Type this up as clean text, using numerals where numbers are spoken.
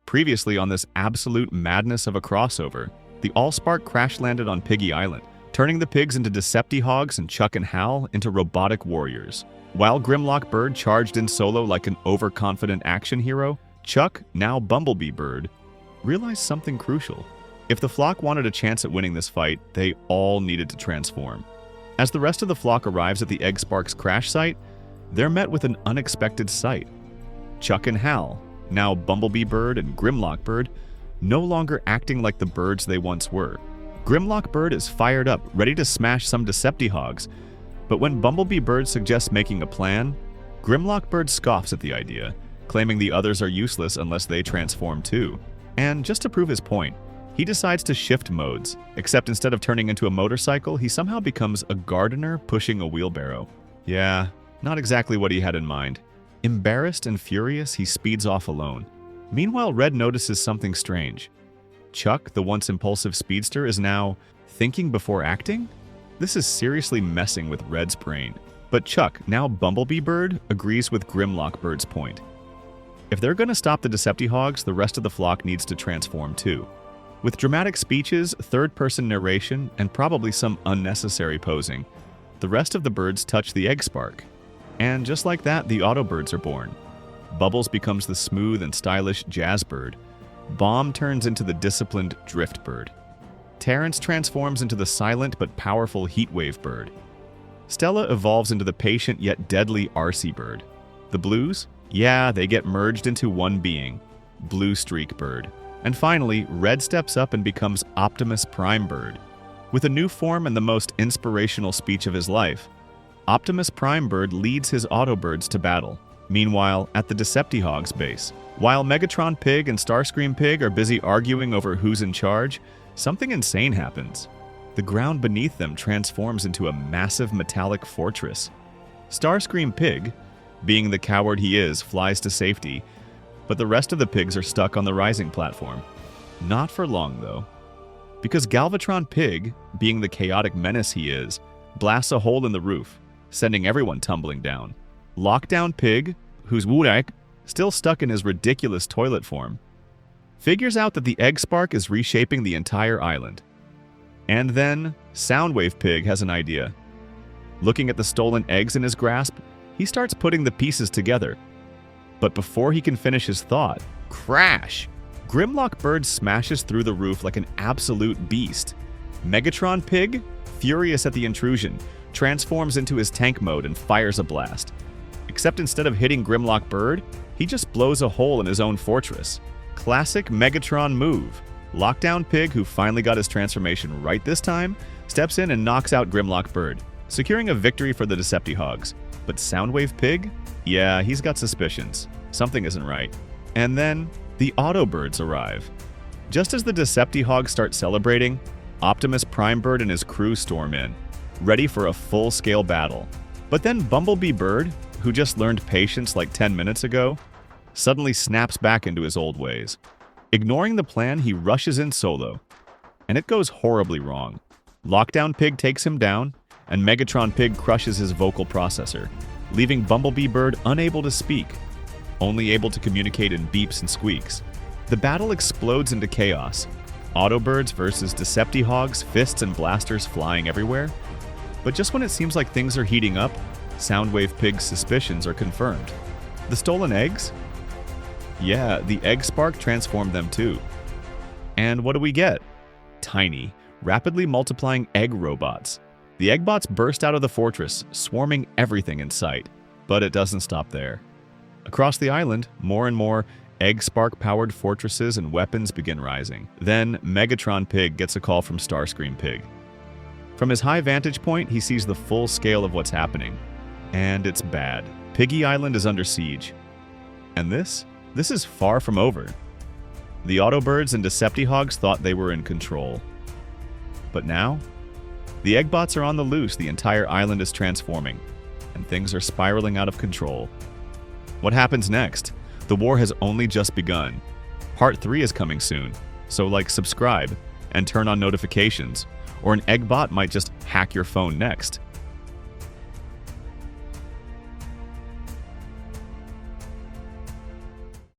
Previously on this absolute madness of a crossover, the AllSpark crash-landed on Piggy Island, turning the pigs into Deceptihogs and Chuck and Hal into robotic warriors. While Grimlock Bird charged in solo like an overconfident action hero, Chuck, now Bumblebee Bird, realized something crucial. If the flock wanted a chance at winning this fight, they all needed to transform. As the rest of the flock arrives at the EggSpark's crash site, they're met with an unexpected sight. Chuck and Hal, now Bumblebee Bird and Grimlock Bird, no longer acting like the birds they once were. Grimlock Bird is fired up, ready to smash some Deceptihogs, but when Bumblebee Bird suggests making a plan, Grimlock Bird scoffs at the idea, claiming the others are useless unless they transform too. And just to prove his point, he decides to shift modes, except instead of turning into a motorcycle, he somehow becomes a gardener pushing a wheelbarrow. Yeah, not exactly what he had in mind. Embarrassed and furious, he speeds off alone. Meanwhile, Red notices something strange. Chuck, the once impulsive speedster, is now thinking before acting? This is seriously messing with Red's brain. But Chuck, now Bumblebee Bird, agrees with Grimlock Bird's point. If they're going to stop the Deceptihogs, the rest of the flock needs to transform too. With dramatic speeches, third-person narration, and probably some unnecessary posing, the rest of the birds touch the EggSpark. And just like that, the Autobirds are born. Bubbles becomes the smooth and stylish Jazz Bird. Bomb turns into the disciplined Drift Bird. Terence transforms into the silent but powerful Heatwave Bird. Stella evolves into the patient yet deadly Arcee Bird. The Blues? Yeah, they get merged into one being, Bluestreak Bird. And finally, Red steps up and becomes Optimus Prime Bird. With a new form and the most inspirational speech of his life, Optimus Prime Bird leads his Autobirds to battle. Meanwhile, at the Deceptihogs base, while Megatron Pig and Starscream Pig are busy arguing over who's in charge, something insane happens. The ground beneath them transforms into a massive metallic fortress. Starscream Pig, being the coward he is, flies to safety, but the rest of the pigs are stuck on the rising platform. Not for long, though. Because Galvatron Pig, being the chaotic menace he is, blasts a hole in the roof, sending everyone tumbling down. Lockdown Pig, who's robotic, still stuck in his ridiculous toilet form, figures out that the EggSpark is reshaping the entire island. And then, Soundwave Pig has an idea. Looking at the stolen eggs in his grasp, he starts putting the pieces together. But before he can finish his thought, crash! Grimlock Bird smashes through the roof like an absolute beast. Megatron Pig, furious at the intrusion, transforms into his tank mode and fires a blast. Except instead of hitting Grimlock Bird, he just blows a hole in his own fortress. Classic Megatron move. Lockdown Pig, who finally got his transformation right this time, steps in and knocks out Grimlock Bird, securing a victory for the Deceptihogs. But Soundwave Pig? Yeah, he's got suspicions. Something isn't right. And then, the Autobirds arrive. Just as the Deceptihogs start celebrating, Optimus Prime Bird and his crew storm in, ready for a full-scale battle. But then Bumblebee Bird, who just learned patience like 10 minutes ago, suddenly snaps back into his old ways. Ignoring the plan, he rushes in solo. And it goes horribly wrong. Lockdown Pig takes him down, and Megatron Pig crushes his vocal processor, leaving Bumblebee Bird unable to speak, only able to communicate in beeps and squeaks. The battle explodes into chaos. Autobirds versus Deceptihogs, fists and blasters flying everywhere. But just when it seems like things are heating up, Soundwave Pig's suspicions are confirmed. The stolen eggs? Yeah, the EggSpark transformed them too. And what do we get? Tiny, rapidly multiplying egg robots. The Eggbots burst out of the fortress, swarming everything in sight. But it doesn't stop there. Across the island, more and more EggSpark-powered fortresses and weapons begin rising. Then, Megatron Pig gets a call from Starscream Pig. From his high vantage point, he sees the full scale of what's happening. And it's bad. Piggy Island is under siege. And this is far from over. The Autobirds and Deceptihogs thought they were in control. But now, the Eggbots are on the loose, the entire island is transforming, and things are spiraling out of control. What happens next? The war has only just begun. Part 3 is coming soon, so subscribe and turn on notifications, or an Eggbot might just hack your phone next.